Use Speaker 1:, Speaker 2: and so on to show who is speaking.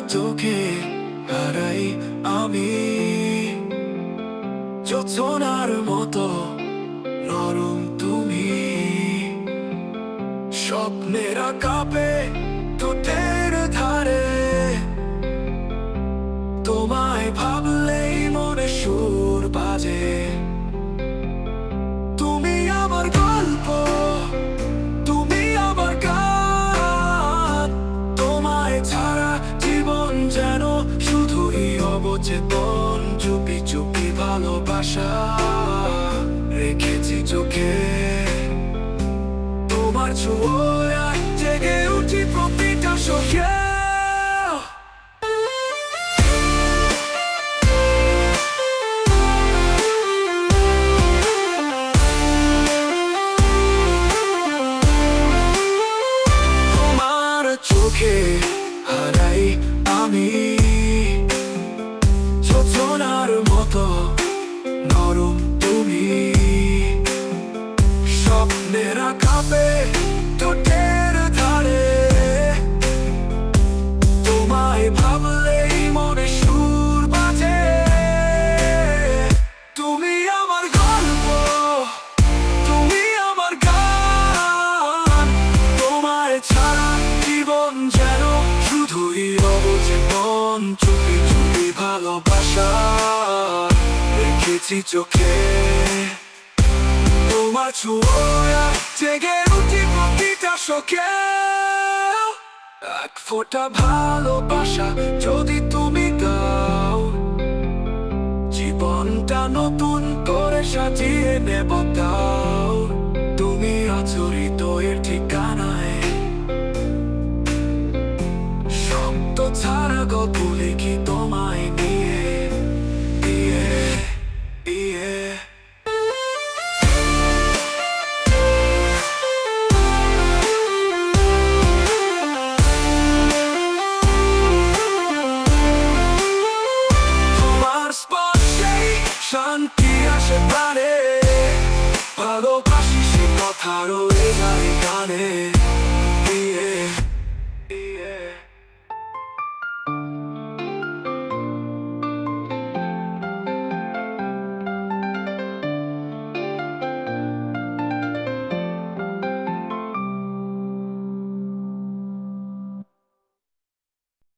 Speaker 1: তোকে হারাই আমি জোছনার মতো নরম তুমি স্বপ্নেরা কাঁপে ঠোঁটের ধারে তোমায় ভাবলেই মনে সুর বাজে তুমি আমার গল্প তুমি আমার গান তোমায় ছাড়া জীবন যেন শুধুই অবচেতন চুপি চুপি ভালোবাসা রেখেছি চোখে তোমার ছোঁয়ায় জেগে উঠি প্রতিটা শোকে তোমার চোখে হারাই আমি জোছনার মতো নরম তুমি স্বপ্নেরা কাঁপে ঠোঁটের ধারে তোমায় ভাবলেই মনে সুর বাজে তুমি আমার গল্প তুমি আমার গান তোমায় ছাড়া জীবন যেন শুধুই অবচেতন চুপি চুপি ভালোবাসা রেখেছি চোখে তোমার ছোঁয়া জেগে উঠি প্রতিটা শোকে এক ফোঁটা ভালোবাসা যদি তুমি দাও জীবনটা নতুন করে সাজিয়ে নেব তাও তুমি আচরিত এর ঠিকানায় শব্দ ছাড়া গল্প লিখি তোমায় নিয়ে ইয়ে ইয়ে শান্তি আসে প্রাণে ভালোবাসি সে কথারও